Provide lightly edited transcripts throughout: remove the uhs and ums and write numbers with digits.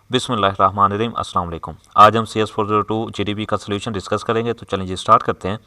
बिस्मिल्लाहिर्रहमानिर्रहीम अस्सलाम वालेकुम। आज हम CS402 GDP का सलूशन डिस्कस करेंगे। तो चलिए जी स्टार्ट करते हैं।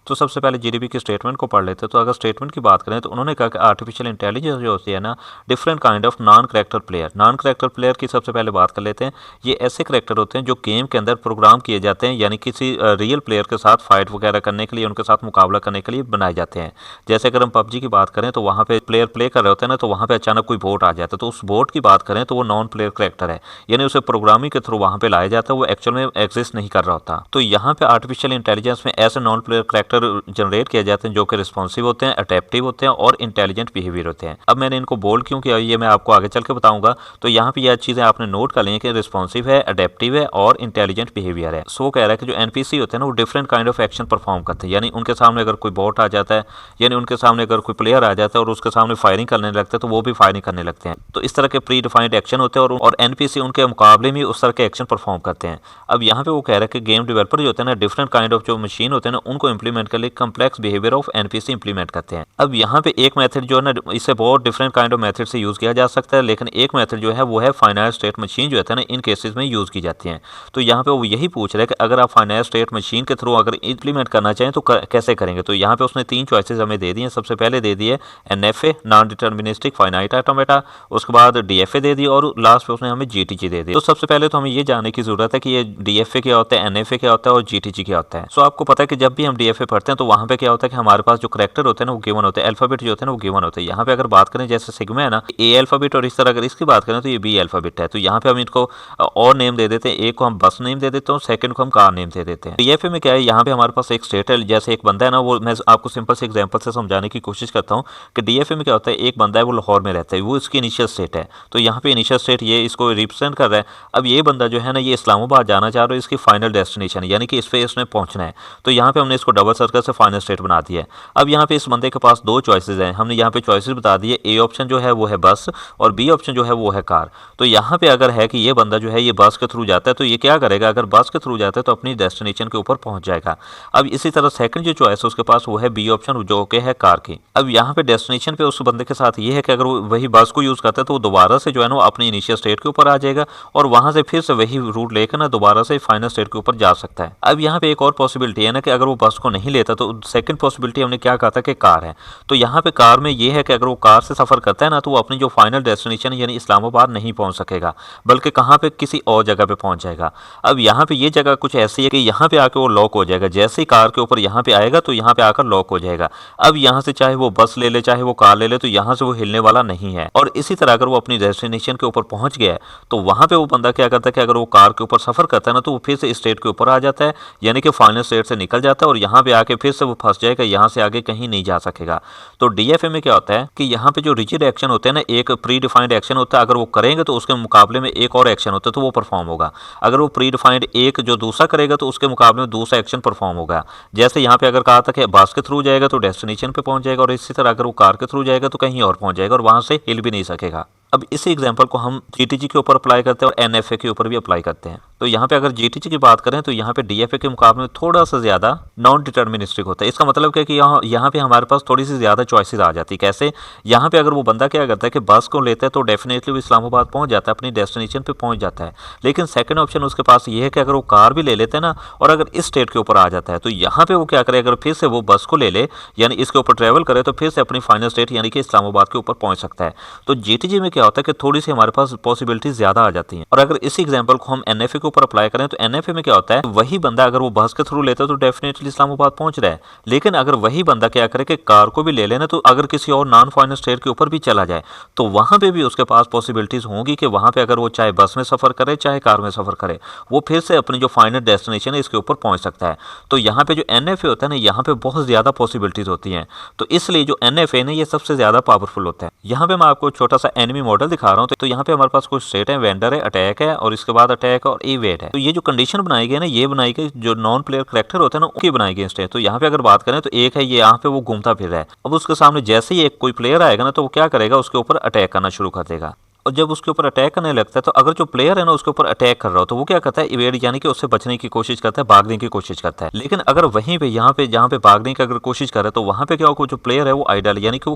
तो सबसे पहले जीडीपी की स्टेटमेंट को पढ़ लेते हैं। तो अगर स्टेटमेंट की बात करें तो उन्होंने कहा कि आर्टिफिशियल इंटेलिजेंस जो होती है ना, different kind of non character player. Non character player की सबसे पहले बात कर लेते हैं। ये ऐसे करेक्टर होते हैं जो गेम के अंदर प्रोग्राम किए जाते हैं, यानी किसी रियल प्लेयर के साथ फाइट वगैरह करने के लिए, उनके साथ मुकाबला करने के लिए बनाए जाते हैं। जैसे अगर हम पबजी की बात करें तो वहाँ पे प्लेयर प्ले कर रहे होते हैं ना, तो वहाँ पे अचानक कोई बोट आ जाता है। तो उस बोट की बात करें तो वो नॉन प्लेयर करेक्टर है, यानी उसे प्रोग्रामिंग के थ्रू वहाँ पे लाया जाता है, वो एक्चुअल में एग्जिस्ट नहीं कर रहा होता। तो यहाँ पे आर्टिफिशियल इंटेलिजेंस में ऐसे नॉन प्लेयर करेक्टर जनरेट किए जाते हैं जो कि रिस्पॉन्सिव होते हैं, अडेप्टिव होते हैं और इंटेलिजेंट बिहेवियर होते हैं। अब मैंने इनको बोल्ड क्यों किया ये मैं आपको आगे चल के बताऊंगा। तो यहाँ पे यह चीजें आपने नोट कर ली कि रिस्पॉन्सिव है, अडेप्टिव है और इंटेलिजेंट बिहेवियर है। सो कह रहा है कि जो एनपीसी होते हैं ना, वो different kind of action perform करते हैं, यानी उनके सामने अगर कोई बॉट आ जाता है, यानी उनके सामने अगर कोई प्लेयर आ जाता है और उसके सामने फायरिंग करने लगता है, तो वो भी फायरिंग करने लगते हैं। तो इस तरह के प्री डिफाइंड एक्शन होते हैं और एनपीसी उनके मुकाबले में उस तरह के एक्शन परफॉर्म करते हैं। अब यहाँ पे वो कह रहा है कि गेम डेवलपर जो होते हैं ना, डिफरेंट काइंड ऑफ जो मशीन होते हैं ना, उनको इंप्लीमेंट कर लिए complex behaviour of NPC implement करते हैं। अब यहाँ पे एक मेथड जो है ना, इसे बहुत डिफरेंट काइंड ऑफ मेथड से यूज किया जा सकता है, लेकिन एक मेथड जो है वो है फाइनाइट स्टेट मशीन जो है ना, इन केसेस में यूज की जाती है। तो यहाँ पे वो यही पूछ रहे हैं कि अगर आप फाइनाइट स्टेट मशीन के थ्रू अगर इंप्लीमेंट करना चाहें तो कैसे करेंगे। तो यहाँ पे उसने तीन चॉइसेस हमें दे दी हैं। सबसे पहले दे दी है NFA, non deterministic finite automata, उसके बाद डीएफए दे दी और लास्ट पे उसने हमें जीटीजी दे दी। तो सबसे पहले तो हमें ये जानने की जरूरत है कि ये डीएफए क्या होता है, एनएफए क्या होता है और जीटीजी क्या होता है। सो आपको पता है कि जब भी हम डीएफए पढ़ते हैं तो वहाँ पे क्या होता है कि हमारे पास जो करेक्टर होते हैं ना, वो गिवन होते हैं, अल्फाबेट जो होते हैं ना, वो गिवन होते हैं। यहाँ पे अगर बात करें जैसे सिग्मा है ना, ए अल्फाबेट, और इस तरह अगर इसकी बात करें तो ये बी अल्फाबेट है। तो यहाँ पे हम इनको और नेम दे देते हैं। एक को हम बस नेम दे देते हैं, सेकंड को हम कार नेम दे देते हैं। डीएफए में क्या है, यहाँ पे हमारे पास एक स्टेट है, जैसे एक बंदा है ना, वो मैं आपको सिंपल से एग्जांपल से समझाने की कोशिश करता हूँ कि डीएफए में क्या होता है। एक बंदा है, वो लाहौर में रहता है, वो इसकी इनिशियल स्टेट है। तो यहाँ पे इनिशियल स्टेट ये इसको रिप्रेजेंट कर रहा है। अब ये बंदा जो है ना, ये इस्लामाबाद जाना चाह रहा है, इसकी फाइनल डेस्टिनेशन है, यानी कि इस पे इसने पहुंचना है। तो यहाँ पे हमने इसको डबल सर्कल से फाइनल स्टेट बना दिया है। अब यहाँ पे इस बंदे के पास दो चॉइसेस हैं, हमने यहाँ पे चॉइसेस बता दिए। ए ऑप्शन जो है वो है बस और बी ऑप्शन जो है वो है कार। तो यहाँ पे अगर है कि ये बंदा जो है ये बस के थ्रू जाता है, तो ये क्या करेगा, अगर बस के थ्रू जाता है तो अपनी डेस्टिनेशन के ऊपर पहुंच जाएगा। अब इसी तरह सेकंड जो चॉइस है उसके पास वो है बी ऑप्शन, जो कि है कार की। अब यहाँ पे डेस्टिनेशन पे उस बंदे के साथ ये है कि अगर वो वही बस को यूज करता है तो वो दोबारा से जो है ना अपनी इनिशियल स्टेट के ऊपर आ जाएगा और वहां से फिर से वही रूट लेकर ना दोबारा से फाइनल स्टेट के ऊपर जा सकता है। अब यहाँ पे एक और पॉसिबिलिटी है ना कि अगर वो बस को नहीं लेता तो सेकंड पॉसिबिलिटी हमने क्या कहा था कि कार है। तो यहाँ पे कार में ये है कि अगर वो कार से सफर करता है ना, तो वो अपनी जो फाइनल डेस्टिनेशन यानी इस्लामाबाद नहीं पहुंच सकेगा, बल्कि कहाँ पे किसी और जगह पे पहुंच जाएगा। अब यहाँ पे ये जगह कुछ ऐसी है कि यहाँ पे आके वो लॉक हो जाएगा। जैसे ही कार के ऊपर यहाँ पे आएगा तो यहाँ पे आकर लॉक हो जाएगा। अब यहाँ से चाहे वो बस ले ले चाहे वो कार ले ले, तो यहाँ से वो हिलने वाला नहीं है। और इसी तरह अगर वो अपनी डेस्टिनेशन के ऊपर पहुंच गया है तो वहां पे वो बंदा क्या करता है कि अगर वो कार के ऊपर सफर करता है ना, तो वो फिर से स्टेट के ऊपर आ जाता है, यानी कि फाइनल स्टेट से निकल जाता है और यहाँ पे आके फिर से वो फंस जाएगा, यहाँ से आगे कहीं नहीं जा सकेगा। तो डीएफए में क्या होता है कि यहाँ पे जो रिजिड एक्शन होते हैं ना, एक प्री डिफाइंड एक्शन होता है, अगर वो करेंगे तो उसके मुकाबले में एक और एक्शन होता है तो वो परफॉर्म होगा। अगर वो प्री डिफाइंड एक जो दूसरा करेगा तो उसके मुकाबले में दूसरा एक्शन परफॉर्म होगा। जैसे यहाँ पे अगर कहा था कि बस के थ्रू जाएगा तो डेस्टिनेशन पे पहुंच जाएगा, और इसी तरह अगर वो कार के थ्रू जाएगा तो कहीं और पहुंच जाएगा और वहां से हिल भी नहीं सकेगा। अब इसी एग्जांपल को हम जीटीजी के ऊपर अप्लाई करते हैं और एनएफए के ऊपर भी अप्लाई करते हैं। तो यहाँ पे अगर जीटीजी की बात करें तो यहाँ पे डीएफए के मुकाबले में थोड़ा सा ज्यादा नॉन डिटर्मिनिस्टिक होता है। इसका मतलब क्या है कि यहाँ पे हमारे पास थोड़ी सी ज्यादा चॉइसेस आ जाती है। कैसे, यहाँ पे अगर वो बंदा क्या करता है कि बस को लेता है तो डेफिनेटली वो इस्लामाबाद पहुंच जाता है, अपनी डेस्टिनेशन पे पहुंच जाता है। लेकिन सेकंड ऑप्शन उसके पास ये है कि अगर वो कार भी ले लेते हैं ना और अगर इस स्टेट के ऊपर आ जाता है, तो यहाँ पे वो क्या करे, अगर फिर से वो बस को ले ले यानी इसके ऊपर ट्रेवल करे, तो फिर से अपनी फाइनल स्टेट यानी कि इस्लामाबाद के ऊपर पहुंच सकता है। तो जीटीजी में क्या होता है कि थोड़ी सी हमारे पास पॉसिबिलिटीज ज्यादा आ जाती हैं। और अगर इसी एग्जांपल को हम एनएफए के ऊपर अप्लाई करें तो एनएफए में क्या होता है, वही बंदा अगर वो बस के थ्रू लेता है तो डेफिनेटली इस्लामाबाद पहुंच रहा है। लेकिन अगर वही बंदा क्या करे कि कार को भी ले लेना, तो अगर किसी और नॉन फाइनल स्टेट के ऊपर भी चला जाए तो वहां पे भी उसके पास पॉसिबिलिटीज होंगी कि वहां पे अगर वो चाहे बस में सफर करे चाहे कार में सफर करे, वो फिर से अपनी जो फाइनल डेस्टिनेशन है इसके ऊपर पहुंच सकता है। तो यहाँ पे जो एनएफए होता है ना, यहाँ पे बहुत ज्यादा पॉसिबिलिटीज होती हैं। तो इसलिए जो एनएफए है ये सबसे ज्यादा पावरफुल होता है। यहाँ पे मैं आपको छोटा सा एनिमी मॉडल दिखा रहा हूँ। तो यहाँ पे हमारे पास कुछ स्टेट है, वेंडर है, अटैक है और इसके बाद अटैक और इवेट है। तो ये जो कंडीशन बनाई गई ना, ये बनाई गई जो नॉन प्लेयर करेक्टर होते हैं ना, उनकी बनाई गई स्टेट। तो यहाँ पे अगर बात करें तो एक है ये, यहाँ पे वो घूमता फिर रहा है। अब उसके सामने जैसे ही एक कोई प्लेयर आएगा ना, तो वो क्या करेगा, उसके ऊपर अटैक करना शुरू कर देगा। और जब उसके ऊपर अटैक करने लगता है तो अगर जो प्लेयर है ना उसके ऊपर अटैक कर रहा हो तो वो क्या करता है, इवेड यानी कि उससे बचने की कोशिश करता है, भागने की कोशिश करता है। लेकिन अगर वहीं पे यहाँ पे जहाँ पे भागने की अगर कोशिश कर रहा है तो वहां पे क्या होगा, जो प्लेयर है वो आइडल यानी कि वो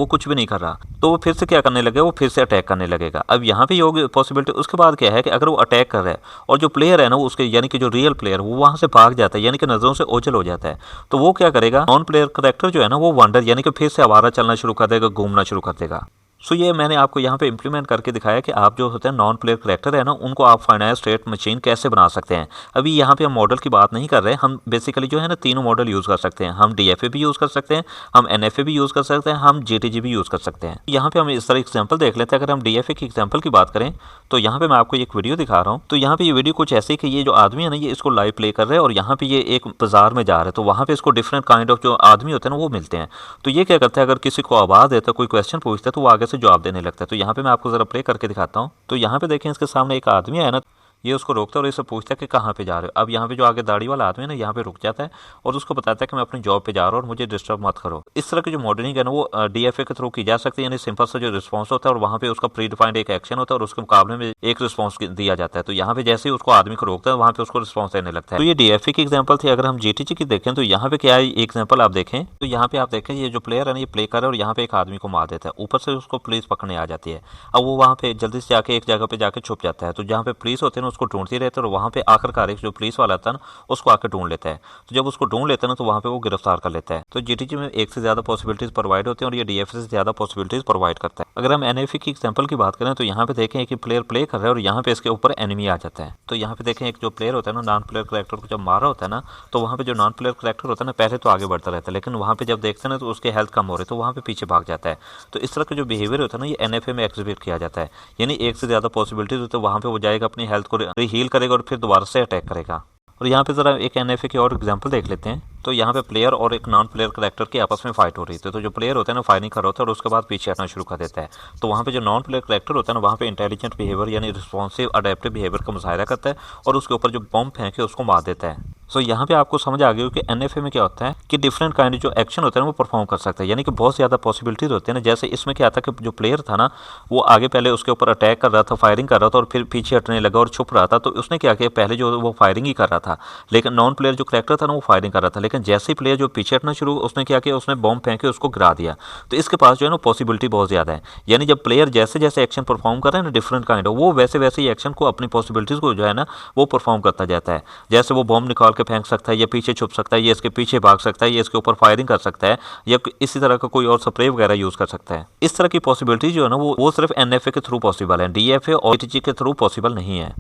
कुछ भी नहीं कर रहा, तो वो फिर से क्या करने लगेगा, वो फिर से अटैक करने लगेगा। अब यहाँ पे होगी पॉसिबिलिटी। उसके बाद क्या है कि अगर वो अटैक कर रहा है और जो प्लेयर है ना उसके यानी कि जो रियल प्लेयर वो वहां से भाग जाता है यानी कि नजरों से ओझल हो जाता है, तो वो क्या करेगा, नॉन प्लेयर करेक्टर जो है ना वो वंडर यानी कि फिर से आवारा चलना शुरू कर देगा, घूमना शुरू कर देगा। सो ये मैंने आपको यहाँ पे इम्प्लीमेंट करके दिखाया कि आप जो होते हैं नॉन प्लेयर करेक्टर है ना उनको आप फाइनाइट स्टेट मशीन कैसे बना सकते हैं। अभी यहाँ पे हम मॉडल की बात नहीं कर रहे, हम बेसिकली जो है ना तीनों मॉडल यूज़ कर सकते हैं। हम डीएफए भी यूज़ कर सकते हैं, हम एनएफए भी यूज़ कर सकते हैं, हम जीटीजी भी यूज़ कर सकते हैं। यहाँ पे हम इस तरह एग्जाम्पल देख लेते हैं। अगर हम डीएफए की एग्जाम्पल की बात करें तो यहाँ पे मैं आपको एक वीडियो दिखा रहा हूँ। तो यहाँ पे ये वीडियो कुछ ऐसे कि ये जो आदमी है ना ये इसको लाइव प्ले कर रहे हैं और यहाँ पे ये एक बाजार में जा रहे हैं, तो वहाँ पे इसको डिफरेंट काइंड ऑफ जो आदमी होते हैं ना वो मिलते हैं। तो ये क्या करता है, अगर किसी को आवाज़ देता है, कोई क्वेश्चन पूछता है तो वो आगे से जवाब देने लगता है। तो यहाँ पे मैं आपको जरा प्ले करके दिखाता हूँ। तो यहाँ पे देखें इसके सामने एक आदमी है ना, ये उसको रोकता है और इससे पूछता है कि कहाँ पे जा रहे हो। अब यहाँ पे जो आगे दाढ़ी वाला आदमी है ना यहाँ पे रुक जाता है और उसको बताता है कि मैं अपनी जॉब पे जा रहा हूँ और मुझे डिस्टर्ब मत करो। इस तरह की जो मॉडलिंग है ना वो डीएफए के थ्रू की जा सकती है, यानी सिंपल सा जो रिस्पॉन्स होता है और वहाँ पे उसका प्री डिफाइंड एक एक्शन होता है और उसके मुकाबले में एक रिस्पॉन्स दिया जाता है। तो यहाँ पे जैसे ही उसको आदमी को रोकता है वहाँ पे उसको रिस्पॉन्स देने लगता है। तो ये डीएफए की एग्जाम्पल थी। अगर हम जीटीजी की देखें तो यहाँ पे क्या है, एग्जाम्पल आप देखें तो यहाँ पे आप देखें ये जो प्लेयर है ना ये प्ले कर रहा है और यहाँ पे एक आदमी को मार देता है, ऊपर से उसको पुलिस पकड़ने आ जाती है। अब वो वहाँ पे जल्दी से जाके एक जगह पे जाके छुप जाता है। तो जहाँ पे पुलिस होते हैं उसको ढूंढती रहते हैं और वहाँ पे आखिरकार एक जो पुलिस वाला था ना उसको आकर ढूंढ लेता है। तो जब उसको ढूंढ लेता है ना तो वहाँ पे वो गिरफ्तार कर लेता है। तो जीटीजी में एक से ज्यादा पॉसिबिलिटीज प्रोवाइड होती हैं और ये डीएफए से ज्यादा पॉसिबिलिटीज प्रोवाइड करता है। अगर हम एनएफए की एग्जांपल की बात करें तो यहाँ पे देखें कि प्लेयर प्ले कर रहा है और यहाँ पे इसके ऊपर एनिमी आ जाता है। तो यहाँ पे देखें एक जो प्लेयर होता है ना नॉन प्लेयर कैरेक्टर को जब मारा होता है ना तो वहाँ पे जो नॉन प्लेयर कैरेक्टर होता है ना पहले तो आगे बढ़ता रहता है, लेकिन वहाँ पे जब देखते हैं ना तो उसके हेल्थ कम हो रही है तो वहाँ पे पीछे भाग जाता है। तो इस तरह का जो बिहेवियर होता है ना ये एनएफए में एग्जिबिट किया जाता है, यानी एक से ज्यादा पॉसिबिलिटीज होती है। वहाँ पे वो जाएगा अपनी हेल्थ को हील करेगा और फिर दोबारा से अटैक करेगा। और यहाँ पे जरा एक एनएफए की और एग्जांपल देख लेते हैं। तो यहाँ पे प्लेयर और एक नॉन प्लेयर कैरेक्टर की आपस में फाइट हो रही थी। तो जो प्लेयर होता है ना फायरिंग कर रहा होता है और उसके बाद पीछे हटना शुरू कर देता है। तो वहाँ पे जो नॉन प्लेयर कैरेक्टर होता है ना वहाँ पे इंटेलिजेंट बिहेवियर यानी रिस्पॉन्सिव अडेप्टिव बिहेवियर का मुजाहरा करता है और उसके ऊपर जो बॉम्ब फेंके उसको मार देता है। सो यहाँ पे आपको समझ आ गई हो कि एनएफए में क्या होता है कि डिफरेंट काइंड जो एक्शन होता है ना वो परफॉर्म कर सकता है, यानी कि बहुत ज़्यादा पॉसिबिलिटीज होती है ना। जैसे इसमें क्या था कि जो प्लेयर था ना वो आगे पहले उसके ऊपर अटैक कर रहा था, फायरिंग कर रहा था और फिर पीछे हटने लगा और छुप रहा था। तो उसने क्या किया, पहले जो वो फायरिंग ही कर रहा था, लेकिन नॉन प्लेयर जो कैरेक्टर था ना वो फायरिंग कर रहा था, लेकिन जैसे ही प्लेयर जो पीछे हटना शुरू उसने क्या किया, उसने बॉम्ब फेंके उसको गिरा दिया। तो इसके पास जो है ना पॉसिबिलिटी बहुत ज़्यादा है, यानी जब प्लेयर जैसे जैसे एक्शन परफॉर्म कर रहे हैं ना डिफरेंट काइंड ऑफ, वो वैसे वैसे ही एक्शन को अपनी पॉसिबिलिटीज़ को जो है ना वो परफॉर्म करता जाता है। जैसे वो बॉम्ब निकाल के फेंक सकता है, या पीछे छुप सकता है, ये इसके पीछे भाग सकता है, ये इसके ऊपर फायरिंग कर सकता है, या इसी तरह का कोई और स्प्रे वगैरह यूज कर सकता है। इस तरह की पॉसिबिलिटी जो है ना वो सिर्फ एनएफए के थ्रू पॉसिबल है, डीएफए और टीजी के थ्रू पॉसिबल नहीं है।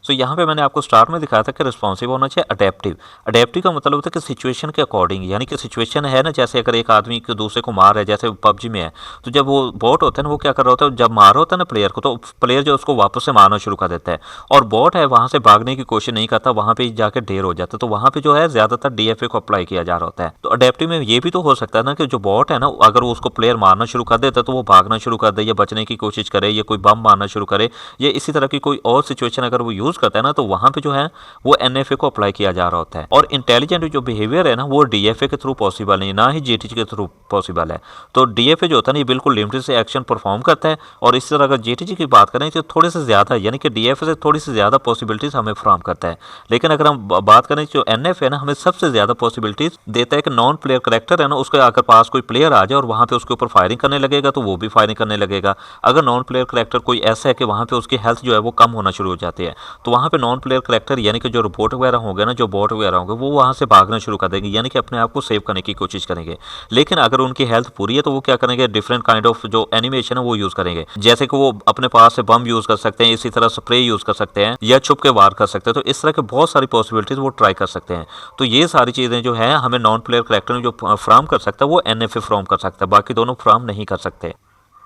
तो यहाँ पे मैंने आपको स्टार्ट में दिखाया था कि रिस्पॉन्सिव होना चाहिए, अडेप्टिव। अडेप्टिव का मतलब होता है कि सिचुएशन के अकॉर्डिंग, यानी कि सिचुएशन है ना, जैसे अगर एक आदमी के दूसरे को मार है, जैसे पबजी में है, तो जब वो बॉट होता है ना वो क्या कर रहा होता है, जब मार होता है ना प्लेयर को तो प्लेयर जो उसको वापस से मारना शुरू कर देता है और बॉट है वहां से भागने की कोशिश नहीं करता, वहां पे जाकर ढेर हो जाता है। तो वहां पे जो है ज्यादातर डीएफए को अप्लाई किया जा रहा होता है। तो अडेप्टिव में ये भी तो हो सकता है ना कि जो बॉट है ना अगर वो उसको प्लेयर मारना शुरू कर देता है तो वो भागना शुरू कर दे या बचने की कोशिश करे या कोई बम मारना शुरू करे या इसी तरह की कोई और सिचुएशन अगर वो यूज करता है ना तो वहां पे जो है वो एनएफए को अप्लाई किया जा रहा होता है। और इंटेलिजेंट जो बिहेवियर है ना वो डीएफए के थ्रू पॉसिबल नहीं, ना ही जीटीजी के थ्रू पॉसिबल है। तो डीएफए जो होता है ना ये बिल्कुल लिमिटेड से एक्शन परफॉर्म करता है और इस तरह अगर जीटीजी की बात करें तो थोड़े से ज्यादा, यानी कि डीएफए से थोड़ी सी ज्यादा पॉसिबिलिटीज हमें फराहम करता है। लेकिन अगर हम बात करें जो एनएफए है ना हमें सबसे ज्यादा पॉसिबिलिटीज देता है कि नॉन प्लेयर कैरेक्टर है ना उसके अगर पास कोई प्लेयर आ जाए और वहां पे उसके ऊपर फायरिंग करने लगेगा तो वो भी फायरिंग करने लगेगा। अगर नॉन प्लेयर कैरेक्टर कोई ऐसा है कि वहां पे उसकी हेल्थ जो है वो कम होना शुरू हो जाती है तो वहां पे नॉन प्लेयर कैरेक्टर यानी कि जो रोबोट वगैरह होंगे ना, जो बॉट वगैरह होंगे वो वहां से भागना शुरू कर देंगे, यानी कि अपने आप को सेव करने की कोशिश करेंगे। लेकिन अगर उनकी हेल्थ पूरी है तो वो क्या करेंगे, डिफरेंट काइंड ऑफ जो एनिमेशन है वो यूज करेंगे, जैसे कि वो अपने पास से बम यूज कर सकते हैं, इसी तरह स्प्रे यूज कर सकते हैं या छुप के वार कर सकते हैं। तो इस तरह के बहुत सारी पॉसिबिलिटीज वो ट्राई कर सकते हैं। तो ये सारी चीजें जो है हमें नॉन प्लेयर कैरेक्टर में जो फ्राम कर सकता है वो एनएफए फ्राम कर सकता है, बाकी दोनों फ्राम नहीं कर सकते।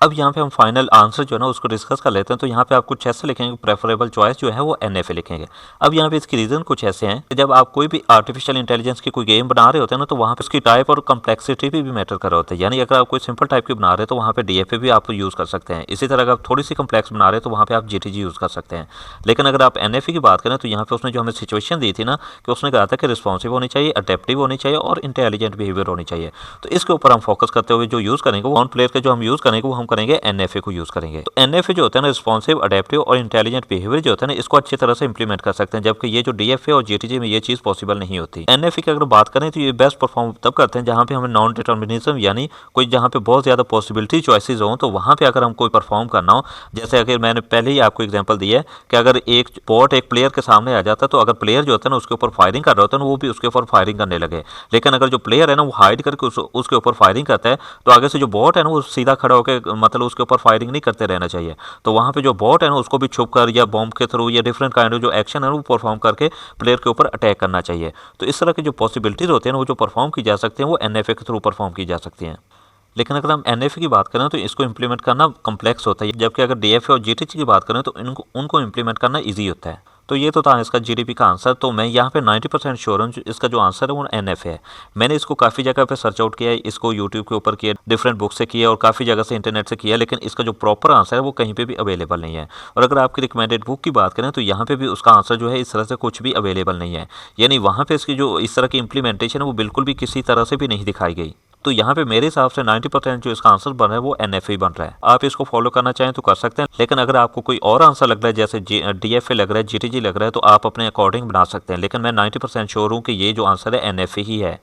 अब यहाँ पे हम फाइनल आंसर जो है ना उसको डिस्कस कर लेते हैं। तो यहाँ पे आप कुछ ऐसे लिखेंगे, प्रेफरेबल चॉइस जो है वो एनएफए लिखेंगे। अब यहाँ पे इसकी रीजन कुछ ऐसे हैं कि जब आप कोई भी आर्टिफिशियल इंटेलिजेंस की कोई गेम बना रहे होते हैं ना तो वहाँ पे उसकी टाइप और कम्प्लेक्सिटी भी मैटर कर रहा होता है। यानी अगर आप कोई सिंपल टाइप की बना रहे हैं तो वहाँ पे डीएफए भी आप यूज कर सकते हैं। इसी तरह अगर आप थोड़ी सी कम्प्लेक्स बना रहे हैं तो वहाँ पे आप जीटीजी यूज कर सकते हैं। लेकिन अगर आप एनएफए की बात करें तो यहाँ पे उसने जो हमें सिचुएशन दी थी ना कि उसने कहा था कि रिस्पॉन्सिव होनी चाहिए, अडेप्टिव होनी चाहिए और इंटेलिजेंट बिहेवियर होनी चाहिए। तो इसके ऊपर हम फोकस करते हुए जो यूज करेंगे वो ऑन प्लेयर के जो हम यूज करेंगे वो हम करेंगे NFA को यूज करेंगे। तो NFA जो होता है ना, रिस्पॉन्सिव, अडेप्टिव और इंटेलिजेंट बिहेवियर जो होता है ना, इसको अच्छी तरह से इंप्लीमेंट कर सकते हैं, जबकि ये जो DFA और GTG में ये चीज पॉसिबल नहीं होती। NFA की अगर बात करें तो ये बेस्ट परफॉर्म तब करते हैं जहां पे हमें नॉन डिटर्मिनिज्म यानी कोई जहां पे बहुत ज्यादा पॉसिबिलिटी चॉइसेस हो, तो वहां पे अगर हम कोई परफॉर्म करना हो, जैसे अगर मैंने पहले ही आपको एग्जांपल दिया है कि अगर एक बॉट एक प्लेयर के सामने आ जाता है, तो अगर प्लेयर जो होता है ना उसके ऊपर फायरिंग कर रहा होता है ना, वो भी उसके ऊपर फायरिंग करने लगे। लेकिन अगर जो प्लेयर है ना वो हाइड करके उसके ऊपर फायरिंग करता है, तो आगे से जो बॉट है ना वो सीधा खड़ा होकर मतलब उसके ऊपर फायरिंग नहीं करते रहना चाहिए। तो वहां पे जो बॉट है ना उसको भी छुप कर या बॉम्ब के थ्रू या डिफरेंट काइंड ऑफ जो एक्शन है वो परफॉर्म करके प्लेयर के ऊपर अटैक करना चाहिए। तो इस तरह की जो पॉसिबिलिटीज होती है ना वो जो परफॉर्म की जा सकती हैं वो NFA के थ्रू परफॉर्म की जा सकती हैं। लेकिन अगर हम NFA की बात करें तो इसको इंप्लीमेंट करना कम्प्लेक्स होता है, जबकि अगर DFA और GTG की बात करें तो इनको उनको इंप्लीमेंट करना ईजी होता है। तो ये तो था इसका GDP का आंसर। तो मैं यहाँ पे 90% श्योर हूँ इसका जो आंसर है वो NFA है। मैंने इसको काफ़ी जगह पे सर्च आउट किया है, इसको यूट्यूब के ऊपर किया, डिफरेंट बुक से किया और काफ़ी जगह से इंटरनेट से किया, लेकिन इसका जो प्रॉपर आंसर है वो कहीं पे भी अवेलेबल नहीं है। और अगर आपकी रिकमेंडेड बुक की बात करें तो यहाँ पे भी उसका आंसर जो है इस तरह से कुछ भी अवेलेबल नहीं है, यानी वहाँ पे इसकी जो इस तरह की इंप्लीमेंटेशन है वो बिल्कुल भी किसी तरह से भी नहीं दिखाई गई। तो यहाँ पे मेरे हिसाब से 90% जो इसका आंसर बन रहा है वो NFA बन रहा है। आप इसको फॉलो करना चाहें तो कर सकते हैं, लेकिन अगर आपको कोई और आंसर लग रहा है जैसे DFA लग रहा है, GTG लग रहा है, तो आप अपने अकॉर्डिंग बना सकते हैं, लेकिन मैं 90% श्योर हूँ कि ये जो आंसर है NFA ही है।